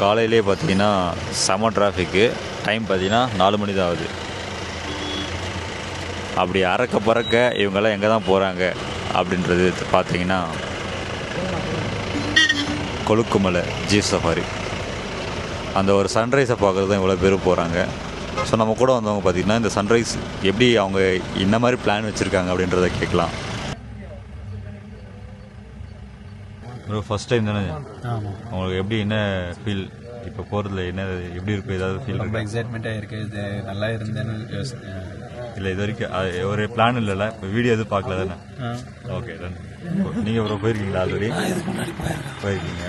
காலையிலே பார்த்தீங்கன்னா செம டிராஃபிக்கு. டைம் பார்த்தீங்கன்னா 4 மணி தான் ஆகுது. அப்படி அறக்க பறக்க இவங்கெல்லாம் எங்கே தான் போகிறாங்க அப்படின்றது பார்த்தீங்கன்னா கொழுக்குமலை ஜீப் சஃபாரி. அந்த ஒரு சன்ரைஸை பார்க்குறது தான் இவ்வளோ பேர் போகிறாங்க. ஸோ நம்ம கூட வந்தவங்க பார்த்திங்கன்னா இந்த சன்ரைஸ் எப்படி அவங்க இந்த மாதிரி பிளான் வச்சுருக்காங்க அப்படின்றத கேட்கலாம். ப்ரோ ஃபஸ்ட் டைம் தானே? ஆமாம். உங்களுக்கு எப்படி என்ன ஃபீல் இப்போ போகிறதுல என்ன எப்படி இருக்கும்? ஏதாவது ஃபீல்? ரொம்ப எக்ஸைட்மெண்ட்டாக இருக்குது. இது நல்லா இருந்தேன்னு இல்லை இது வரைக்கும் ஒரு பிளான் இல்லைல்ல? இப்போ வீடியோ எதுவும் பார்க்கல தானே? Okay done. நீங்கள் அப்புறம் போயிருக்கீங்களா? ஆல்ரெடி போயிருக்கீங்க.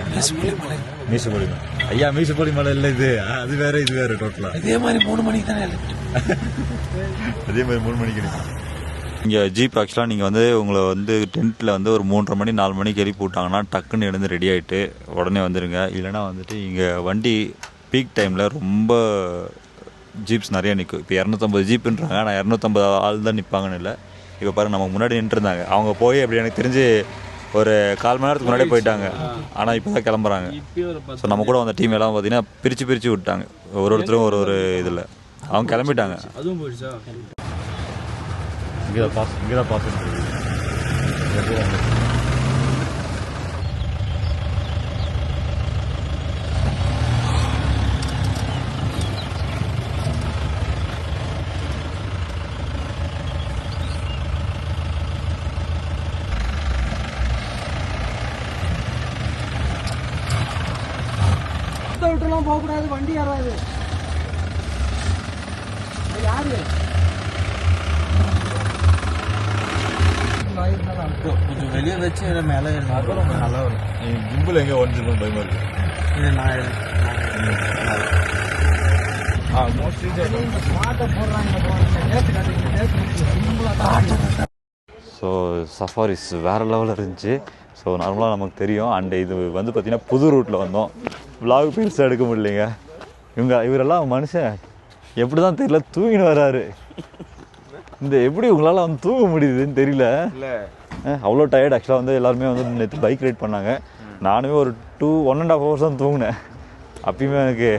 மீசுபொலி மலை. ஐயா மீசுபொலி மலை இல்லை இது, அது வேறு இது வேறு டோட்டலாக. இதே மாதிரி 3 மணிக்கு தானே அதே மாதிரி 3 மணிக்கு இருக்கும். இங்கே ஜீப் ஆக்சுவலாக நீங்கள் உங்களை டென்ட்டில் ஒரு 3:30 மணி 4 மணிக்கு எழுப்பி விட்டாங்கன்னா டக்குன்னு எழுந்து ரெடி ஆகிட்டு உடனே வந்துடுங்க. இல்லைனா இங்கே வண்டி பீக் டைமில் ரொம்ப ஜீப்ஸ் நிறையா நிற்கும். இப்போ 250 ஜீப்புன்றாங்க, ஆனால் 250 ஆள் தான் நிற்பாங்கன்னு இல்லை. இப்போ பாருங்கள், நமக்கு முன்னாடி நின்றுருந்தாங்க. அவங்க போய் அப்படி எனக்கு தெரிஞ்சு ஒரு 1/4 மணி நேரத்துக்கு முன்னாடியே போயிட்டாங்க. ஆனால் இப்போ தான் கிளம்புறாங்க. ஸோ நம்ம கூட வந்த டீம் எல்லாம் பார்த்தீங்கன்னா பிரித்து விட்டாங்க. ஒருத்தரும் ஒரு இதில் அவங்க கிளம்பிட்டாங்க. அதுவும் போயிடுச்சா? இங்கே தான் பாஸ் விட்டுலாம் போகக்கூடாது, வண்டி ஏறாது. யாரு கொஞ்சம் வெளியே வச்சு மேலே நல்லா வரும். ஜிம்பிள் எங்கே உடஞ்சிருக்கும் பயமாக இருக்குது. இது நான் ஸோ சஃபாரிஸ் வேறு லெவலில் இருந்துச்சு. ஸோ நார்மலாக நமக்கு தெரியும். அண்ட் இது பார்த்திங்கன்னா புது ரூட்டில் வந்தோம். விலாக் பெருசாக எடுக்க முடியலைங்க. இவரெல்லாம் மனுஷன் எப்படி தான் தெரியல, தூங்கின்னு வராரு. எப்படி உங்களால் தூங்க முடியுதுன்னு தெரியல. அவ்வளோ டயர்ட். ஆக்சுவலாக எல்லாருமே நேற்று பைக் ரைட் பண்ணாங்க. நானுமே ஒரு 1.5 hours தான் தூங்கினேன். அப்பயுமே எனக்கு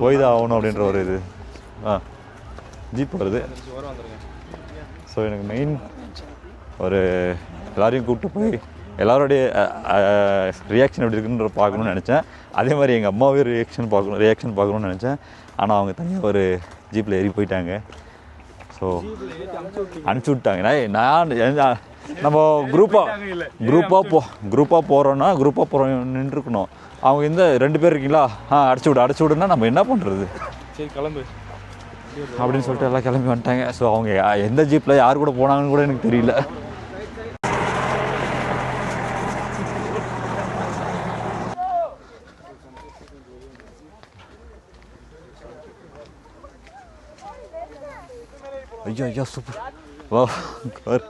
போய் தான் ஆகணும் அப்படின்ற ஒரு இது. ஜீப் வருது. ஸோ எனக்கு மெயின் எல்லாரையும் கூப்பிட்டு போய் எல்லாரோடைய ரியாக்ஷன் எப்படி இருக்குன்ற பார்க்கணுன்னு நினச்சேன். அதே மாதிரி எங்கள் அம்மாவே ரியாக்ஷன் பார்க்கணுன்னு நினச்சேன். ஆனால் அவங்க தனியாக ஒரு ஜீப்பில் ஏறி போயிட்டாங்க. ஸோ அனுப்பிச்சி விட்டாங்க. நான் நம்ம குரூப்பாக போகிறோம் நின்றுருக்கணும். அவங்க 2 பேர் இருக்கீங்களா, அடைச்சி விடுன்னா நம்ம என்ன பண்ணுறது? சரி கிளம்பு அப்படின்னு சொல்லிட்டு எல்லாம் கிளம்பி வந்துட்டாங்க. ஸோ அவங்க எந்த ஜீப்பில் யார் கூட போனாங்கன்னு கூட எனக்கு தெரியல. ஐயா சூப்பர். வா கார்.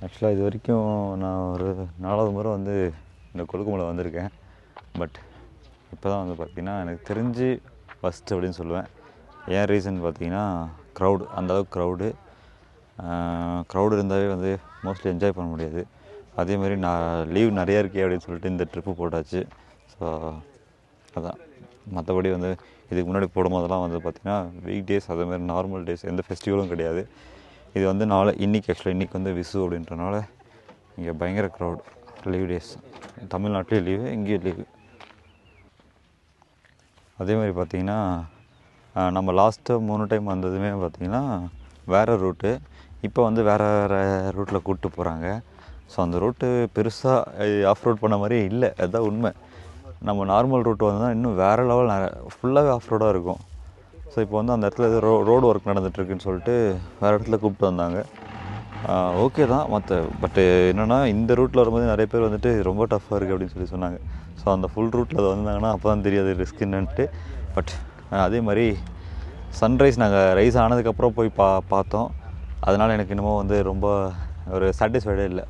ஆக்சுவலாக இது வரைக்கும் நான் ஒரு 4வது முறை இந்த கொழுக்குமலை வந்திருக்கேன். பட் இப்போ தான் வந்து பார்த்திங்கன்னா எனக்கு தெரிஞ்சு ஃபஸ்ட்டு அப்படின்னு சொல்லுவேன். ஏன் ரீசன் பார்த்திங்கன்னா க்ரௌடு, அந்தளவுக்கு க்ரௌடு இருந்தாவே வந்து மோஸ்ட்லி என்ஜாய் பண்ண முடியாது. அதேமாதிரி நான் லீவ் நிறையா இருக்கே அப்படின்னு சொல்லிட்டு இந்த ட்ரிப்பு போட்டாச்சு. ஸோ அதான். மற்றபடி வந்து இதுக்கு முன்னாடி போடும்போதெல்லாம் வந்து பார்த்திங்கன்னா வீக் டேஸ், அதேமாதிரி நார்மல் டேஸ், எந்த ஃபெஸ்டிவலும் கிடையாது. இது வந்து இன்றைக்கி வந்து விசு அப்படின்றனால இங்கே பயங்கர க்ரௌட். லீவ் டேஸ் தமிழ்நாட்டிலே லீவு, இங்கேயும் லீவு. அதேமாதிரி பார்த்திங்கன்னா நம்ம லாஸ்ட்டு 3 டைம் வந்ததுமே பார்த்திங்கன்னா வேறு ரூட்டு, இப்போ வந்து வேறு ரூட்டில் கூப்பிட்டு போகிறாங்க. ஸோ அந்த ரூட்டு பெருசாக ஆஃப் ரோட் பண்ண மாதிரியே இல்லை, அதுதான் உண்மை. நம்ம நார்மல் ரூட் வந்தால் இன்னும் வேறு லெவல் ஃபுல்லாகவே ஆஃப் ரோடாக இருக்கும். ஸோ இப்போ வந்து அந்த இடத்துல ஏதோ ரோடு ஒர்க் நடந்துகிட்ருக்குன்னு சொல்லிட்டு வேறு இடத்துல கூப்பிட்டு வந்தாங்க. ஓகே தான் பட்டு என்னென்னா இந்த ரூட்டில் வரும்போது நிறைய பேர் வந்துட்டு ரொம்ப டஃப்பாக இருக்குது அப்படின்னு சொன்னாங்க. ஸோ அந்த ஃபுல் ரூட்டில் அது வந்தாங்கன்னா அப்போ தான் தெரியாது ரிஸ்க் என்னன்ட்டு. பட் அதே மாதிரி சன்ரைஸ் நாங்கள் ரைஸ் ஆனதுக்கப்புறம் போய் பார்த்தோம். அதனால் எனக்கு இன்னமும் வந்து ரொம்ப ஒரு சாட்டிஸ்ஃபைடே இல்லை.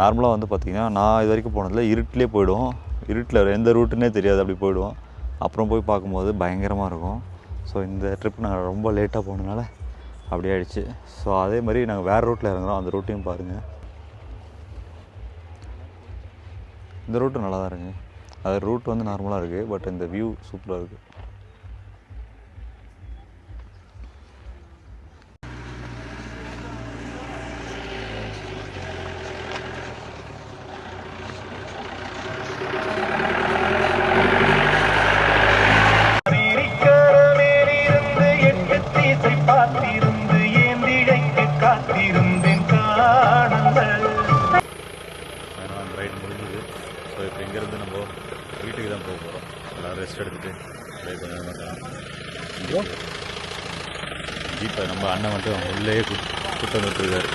நார்மலாக வந்து பார்த்திங்கன்னா நான் இது வரைக்கும் போனதில் இருட்டிலே போய்டுவோம், இருட்டில் எந்த ரூட்டுன்னே தெரியாது, அப்படி போய்டுவோம். அப்புறம் போய் பார்க்கும்போது பயங்கரமாக இருக்கும். ஸோ இந்த ட்ரிப் நாங்கள் ரொம்ப லேட்டாக போனதுனால அப்படி ஆகிடுச்சு. ஸோ அதே மாதிரி நாங்கள் வேறு ரூட்டில் இறங்குறோம், அந்த ரூட்டையும் பாருங்கள். இந்த ரூட்டு நல்லா தான் இருக்குது. அது ரூட் வந்து நார்மலாக இருக்குது, பட் இந்த வியூ சூப்பராக இருக்குது. ரைட் முடிஞ்சுது. ஸோ இப்போ இங்கேருந்து நம்ம வீட்டுக்கு தான் போக போகிறோம். எல்லோரும் ரெஸ்ட் எடுத்துகிட்டு அப்படியே கொஞ்சம் நேரம் ஜீப்பை நம்ம அண்ணன் வந்துட்டு உள்ளே கூட்டு வந்துட்டுருக்காரு.